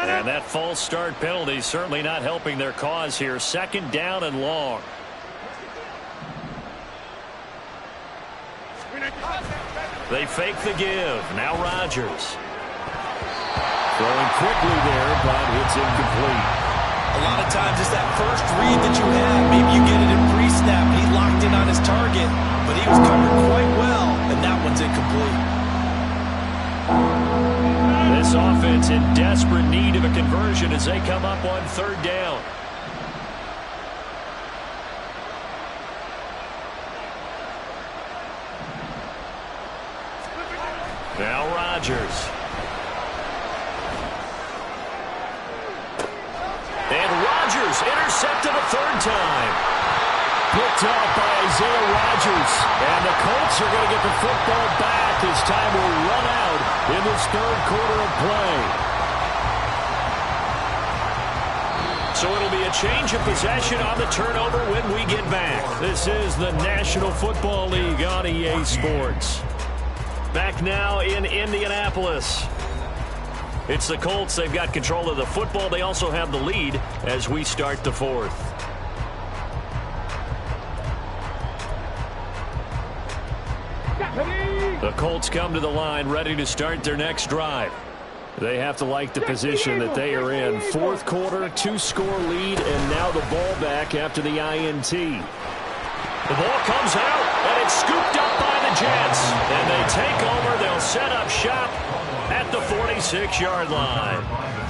And And that false start penalty certainly not helping their cause here. 2nd down and long. They fake the give. Now Rodgers. Throwing quickly there, but it's incomplete. A lot of times it's that first read that you have. Maybe you get it in pre-snap. He locked in on his target, but he was covered quite well, and that one's incomplete. This offense in desperate need of a conversion as they come up on 3rd down. Now Rodgers. And Rodgers intercepted a 3rd time. Picked up by Isaiah Rodgers. And the Colts are going to get the football back as time will run out in this 3rd quarter of play. So it'll be a change of possession on the turnover when we get back. This is the National Football League on EA Sports. Back now in Indianapolis. It's the Colts. They've got control of the football. They also have the lead as we start the 4th. The Colts come to the line ready to start their next drive. They have to like the position that they are in. 4th quarter, 2-score lead, and now the ball back after the INT. The ball comes out, and it's scooped up by the Jets. And they take over. They'll set up shop at the 46-yard line.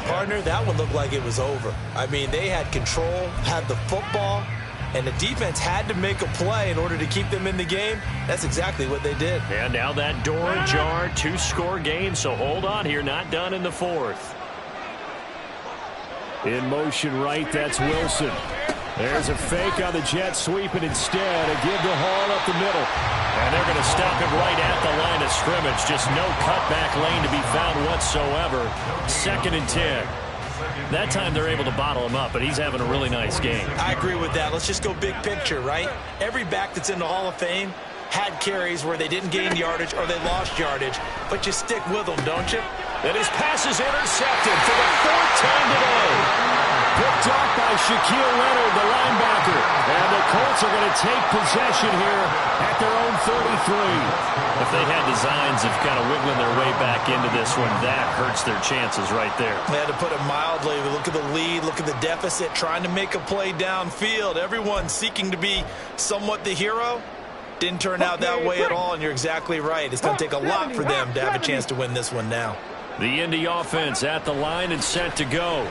Partner, that one looked like it was over. I mean, they had control, had the football, and the defense had to make a play in order to keep them in the game. That's exactly what they did. And now that door ajar, 2-score game, so hold on here, not done in the 4th. In motion right, that's Wilson. There's a fake on the Jets, sweeping instead. A give to Hall up the middle. And they're going to stop him right at the line of scrimmage. Just no cutback lane to be found whatsoever. 2nd and 10. That time they're able to bottle him up, but he's having a really nice game. I agree with that. Let's just go big picture, right? Every back that's in the Hall of Fame had carries where they didn't gain yardage or they lost yardage, but you stick with them, don't you? And his pass is intercepted for the 4th time today. Picked off by Shaquille Leonard, the linebacker. And the Colts are going to take possession here at their own 33. If they had designs of kind of wiggling their way back into this one, that hurts their chances right there. They had to put it mildly. Look at the lead, look at the deficit, trying to make a play downfield. Everyone seeking to be somewhat the hero. Didn't turn out that way at all, and you're exactly right. It's going to take a lot for them to have a chance to win this one now. The Indy offense at the line and set to go.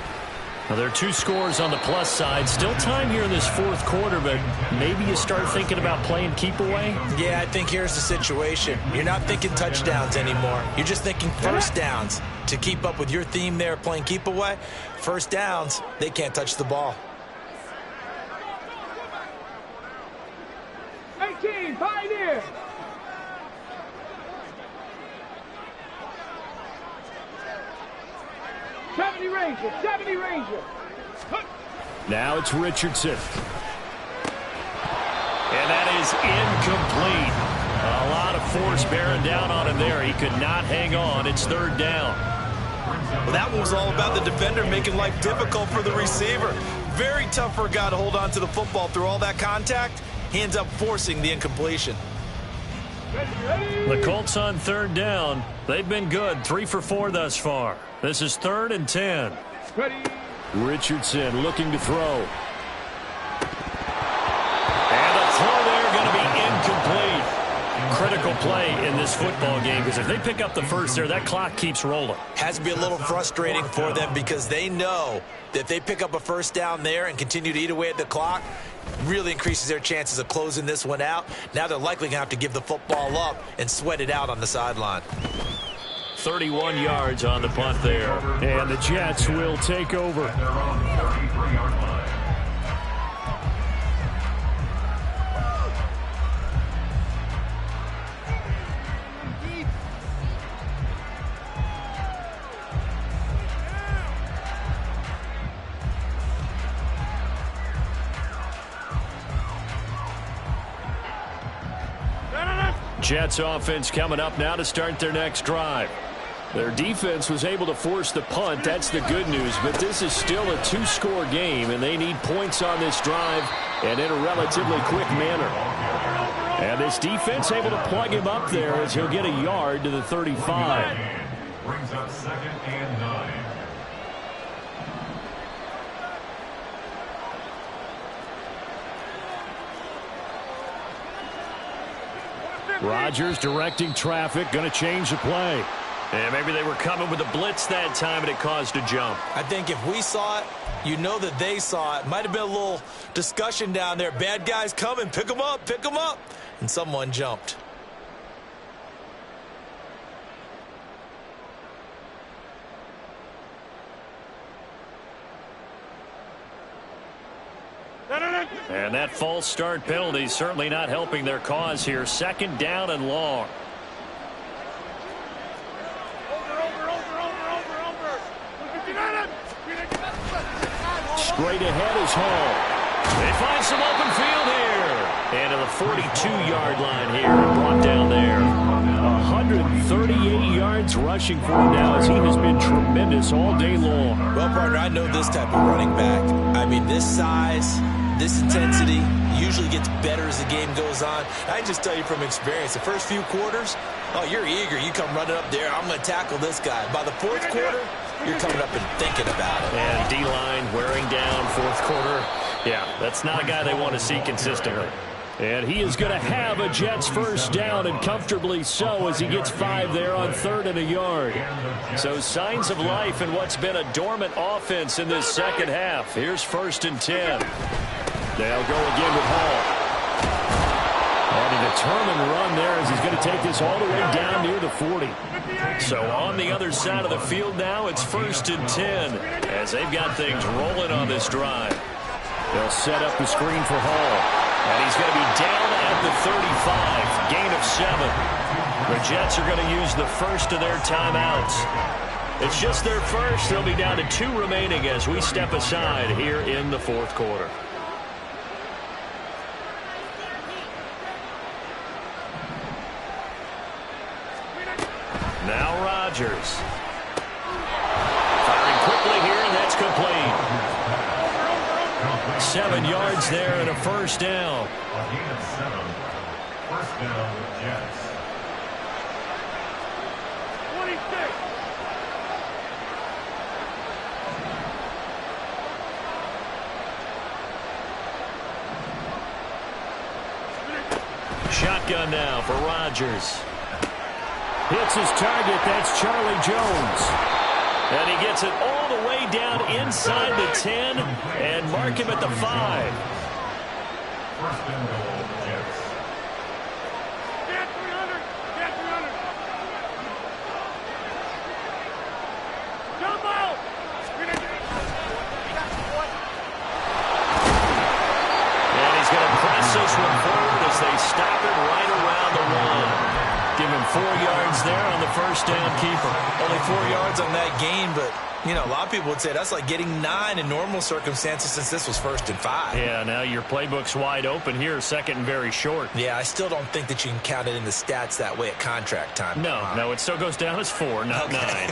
Now, there are 2 scores on the plus side. Still time here in this 4th quarter, but maybe you start thinking about playing keep away? Yeah, I think here's the situation. You're not thinking touchdowns anymore. You're just thinking first downs. To keep up with your theme there, playing keep away, first downs, they can't touch the ball. 18, Pioneer. '70 Ranger. Now it's Richardson. And that is incomplete. A lot of force bearing down on him there. He could not hang on. It's 3rd down. Well, that one was all about the defender making life difficult for the receiver. Very tough for a guy to hold on to the football through all that contact. He ends up forcing the incompletion. The Colts on 3rd down. They've been good. 3 for 4 thus far. This is 3rd and 10. Richardson looking to throw. And the throw there going to be incomplete. Critical play in this football game, because if they pick up the first there, that clock keeps rolling. Has to be a little frustrating for them because they know that if they pick up a first down there and continue to eat away at the clock, really increases their chances of closing this one out. Now they're likely going to have to give the football up and sweat it out on the sideline. 31 yards on the punt there. And the Jets will take over. Jets offense coming up now to start their next drive. Their defense was able to force the punt. That's the good news. But this is still a two-score game, and they need points on this drive and in a relatively quick manner. And this defense able to plug him up there as he'll get a yard to the 35. Brings up 2nd and 9. Rodgers directing traffic, going to change the play. And maybe they were coming with a blitz that time, and it caused a jump. I think if we saw it, you know that they saw it. Might have been a little discussion down there. Bad guys coming. Pick them up. Pick them up. And someone jumped. And that false start penalty certainly not helping their cause here. 2nd down and long. Straight ahead is Hall. They find some open field here. And to the 42-yard line here. Brought down there. 138 yards rushing for him now as he has been tremendous all day long. Well, partner, I know this type of running back. I mean, this size, this intensity usually gets better as the game goes on. I just tell you from experience, the first few quarters, oh, you're eager. You come running up there, I'm going to tackle this guy. By the 4th quarter, you're coming up and thinking about it. And D-line wearing down 4th quarter. Yeah, that's not a guy they want to see consistently. And he is going to have a Jets first down, and comfortably so, as he gets 5 there on 3rd and a yard. So signs of life in what's been a dormant offense in this second half. Here's 1st and 10. They'll go again with Hall. And a determined run there as he's going to take this all the way down near the 40. So on the other side of the field now, it's 1st and 10 as they've got things rolling on this drive. They'll set up the screen for Hall. And he's going to be down at the 35. Gain of 7. The Jets are going to use the first of their timeouts. It's just their first. They'll be down to 2 remaining as we step aside here in the 4th quarter. Now Rodgers. Firing quickly here, and that's complete. 7 yards there and a first down. A gain of 7. First down with Jets. 26. Shotgun now for Rodgers. Hits his target. That's Charlie Jones. And he gets it all the way down inside the 10 and mark him at the 5. First and goal, Jets. Get 300. Get 300. Jump out. And he's going to press this one forward as they stop it right around the 1. Give him 4 yards there on the first down keeper. Only 4 yards on that gain, but, you know, a lot of people would say that's like getting 9 in normal circumstances since this was 1st and 5. Yeah, now your playbook's wide open here, 2nd and very short. Yeah, I still don't think that you can count it in the stats that way at contract time. No, it still goes down as 4, not 9.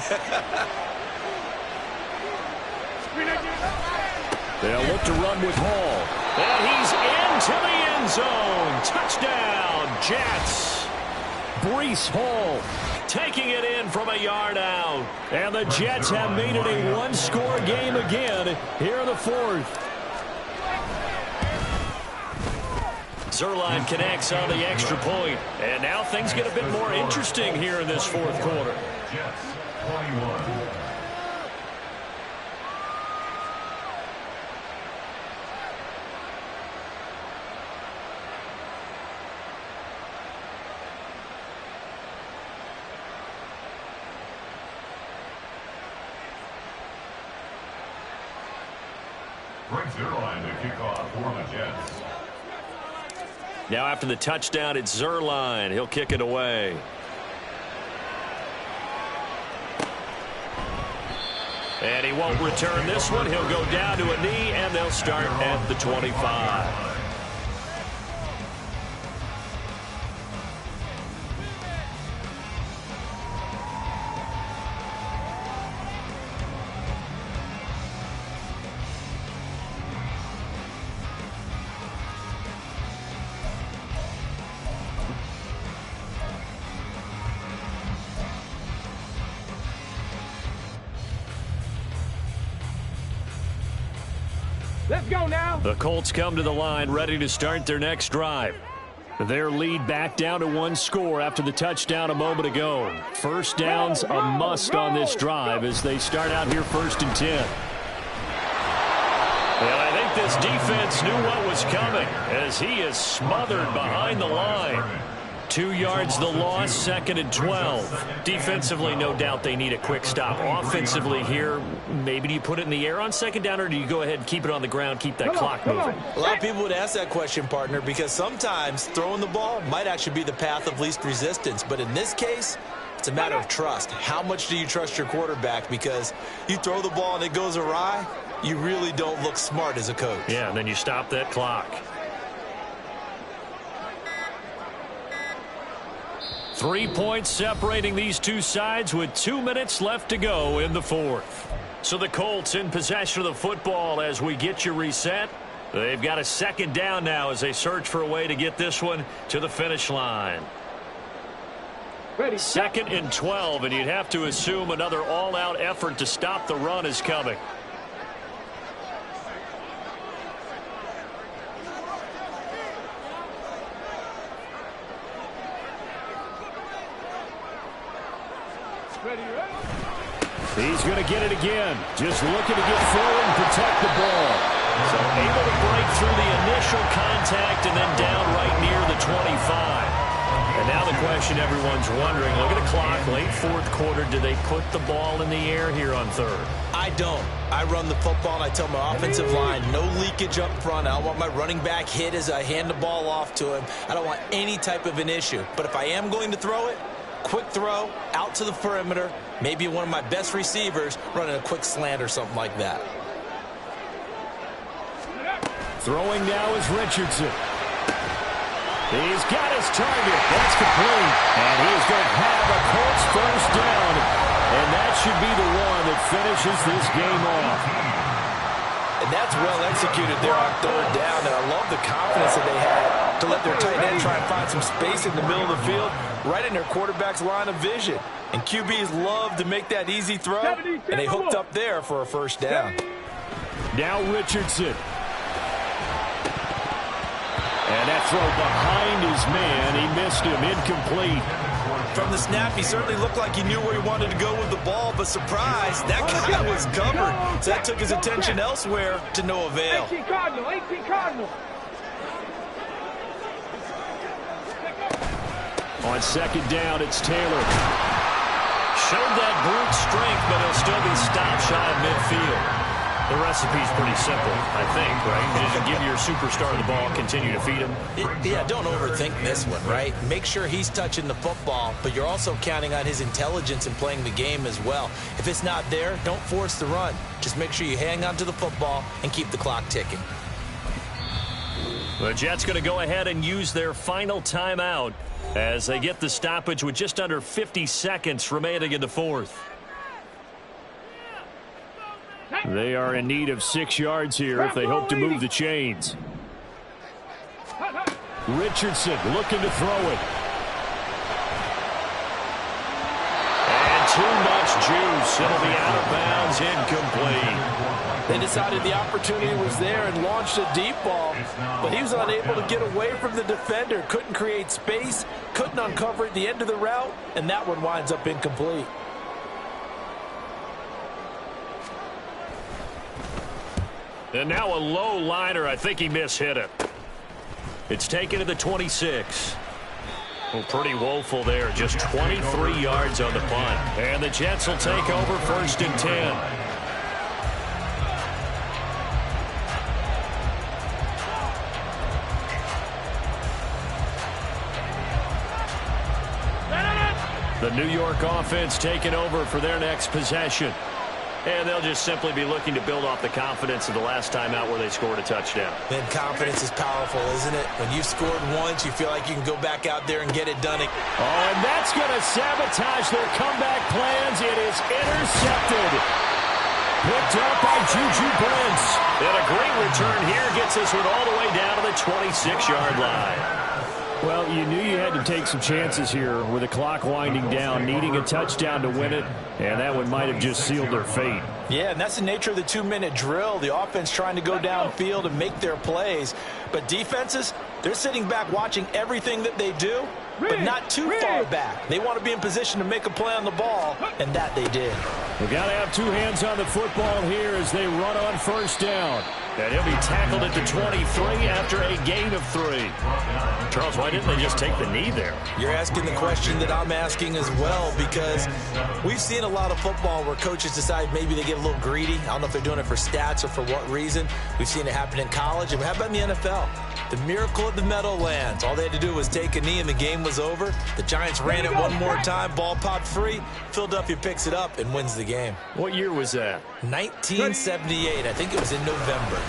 They'll look to run with Hall. And he's into the end zone. Touchdown, Jets. Breece Hall taking it in from a yard out. And the Jets have made it a one-score game again here in the 4th. Zuerlein connects on the extra point. And now things get a bit more interesting here in this 4th quarter. Jets, 21. Brings Zuerlein to kick off for the Jets. Now after the touchdown, it's Zuerlein. He'll kick it away. And he won't return this one. He'll go down to a knee, and they'll start at the 25. Let's go now. The Colts come to the line ready to start their next drive. Their lead back down to 1 score after the touchdown a moment ago. First downs a must on this drive as they start out here 1st and 10. And I think this defense knew what was coming as he is smothered behind the line. 2 yards the loss, 2nd and 12. Defensively, no doubt they need a quick stop. Offensively here, maybe do you put it in the air on 2nd down, or do you go ahead and keep it on the ground, keep that clock moving? A lot of people would ask that question, partner, because sometimes throwing the ball might actually be the path of least resistance. But in this case, it's a matter of trust. How much do you trust your quarterback? Because you throw the ball and it goes awry, you really don't look smart as a coach. Yeah, and then you stop that clock. 3 points separating these two sides with 2 minutes left to go in the 4th. So the Colts in possession of the football as we get you reset. They've got a 2nd down now as they search for a way to get this one to the finish line. 2nd and 12, and you'd have to assume another all-out effort to stop the run is coming. He's going to get it again. Just looking to get forward and protect the ball. So able to break through the initial contact and then down right near the 25. And now the question everyone's wondering, look at the clock, late 4th quarter, do they put the ball in the air here on 3rd? I don't. I run the football and I tell my offensive line, no leakage up front. I don't want my running back hit as I hand the ball off to him. I don't want any type of an issue. But if I am going to throw it, quick throw, out to the perimeter, maybe one of my best receivers running a quick slant or something like that. Throwing now is Richardson. He's got his target. That's complete. And he's going to have a Colts 1st down. And that should be the one that finishes this game off. And that's well executed there on 3rd down. And I love the confidence that they had to let their tight end try and find some space in the middle of the field, right in their quarterback's line of vision. And QBs love to make that easy throw, and they hooked up there for a 1st down. Now Richardson. And that throw behind his man, he missed him, incomplete. From the snap, he certainly looked like he knew where he wanted to go with the ball, but surprise, that guy was covered. So that took his attention elsewhere to no avail. 18 Cardinal. On 2nd down, it's Taylor. Showed that brute strength, but he'll still be stopped shy of midfield. The recipe's pretty simple, I think, right? Just give your superstar the ball, continue to feed him. Yeah, don't overthink this one, right? Make sure he's touching the football, but you're also counting on his intelligence in playing the game as well. If it's not there, don't force the run. Just make sure you hang on to the football and keep the clock ticking. The Jets going to go ahead and use their final timeout as they get the stoppage with just under 50 seconds remaining in the 4th. They are in need of 6 yards here if they hope to move the chains. Richardson looking to throw it. And too much juice. It'll be out of bounds, incomplete. They decided the opportunity was there and launched a deep ball, but he was unable to get away from the defender. Couldn't create space, couldn't uncover at the end of the route, and that one winds up incomplete. And now a low liner. I think he mishit it. It's taken to the 26. Well, pretty woeful there. Just 23 yards on the punt. And the Jets will take over 1st and 10. The New York offense taking over for their next possession. And they'll just simply be looking to build off the confidence of the last time out where they scored a touchdown. Man, confidence is powerful, isn't it? When you've scored once, you feel like you can go back out there and get it done. Oh, and that's going to sabotage their comeback plans. It is intercepted. Picked up by Juju Brents. And a great return here gets this one all the way down to the 26-yard line. Well, you knew you had to take some chances here with the clock winding down, needing a touchdown to win it, and that one might have just sealed their fate. Yeah, and that's the nature of the 2-minute drill. The offense trying to go downfield and make their plays. But defenses, they're sitting back watching everything that they do, but not too far back. They want to be in position to make a play on the ball, and that they did. We've got to have two hands on the football here as they run on first down. And he'll be tackled at the 23 after a gain of 3. Charles, why didn't they just take the knee there? You're asking the question that I'm asking as well, because we've seen a lot of football where coaches decide maybe they get a little greedy. I don't know if they're doing it for stats or for what reason. We've seen it happen in college. And how about in the NFL? The miracle of the Meadowlands. All they had to do was take a knee and the game was over. The Giants ran it one more time. Ball popped free. Philadelphia picks it up and wins the game. What year was that? 1978. I think it was in November.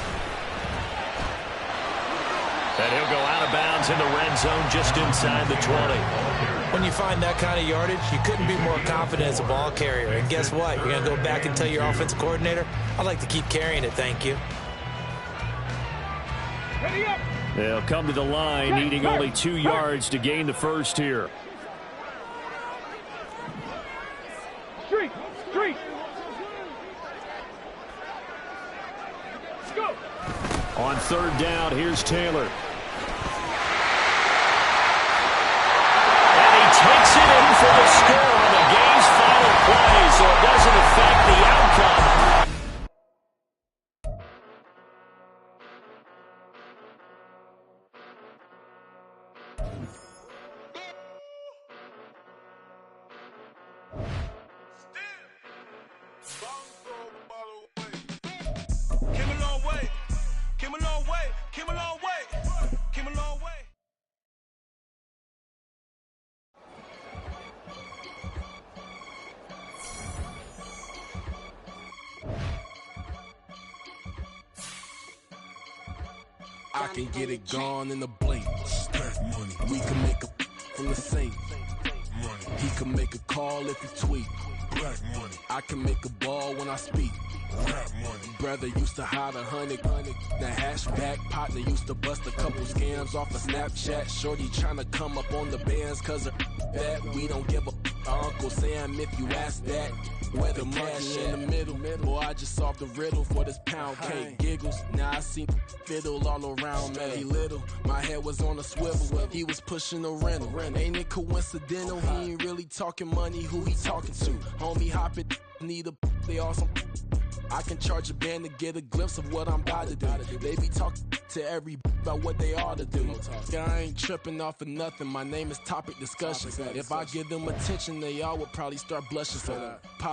And he'll go out of bounds in the red zone just inside the 20. When you find that kind of yardage, you couldn't be more confident as a ball carrier. And guess what? You're going to go back and tell your offensive coordinator, I'd like to keep carrying it, thank you. Ready up. They'll come to the line, needing only 2 yards to gain the first here. Street. Let's go. On third down, here's Taylor. And he takes it in for the score on the game's final play, so it doesn't affect the outcome. I can get it gone in a blink. Money. We can make a from the sink. Money. He can make a call if he tweet. Black money. I can make a ball when I speak. Rap money. Brother used to hide 100. The hashback partner used to bust a couple scams off of Snapchat. Shorty tryna come up on the bands cause of that. We don't give a Uncle Sam if you ask that. Where the cash in the middle. Boy, I just solved the riddle for this pound cake. Giggles, now I see fiddle all around me. Little, my head was on a swivel. He was pushing a rental. Ain't it coincidental? He ain't really talking money. Who he talking to? Homie hopping, need a they awesome. I can charge a band to get a glimpse of what I'm about to do. They be talking to every about what they ought to do. I ain't tripping off of nothing. My name is Topic Discussion. If I give them attention, they all would probably start blushing. So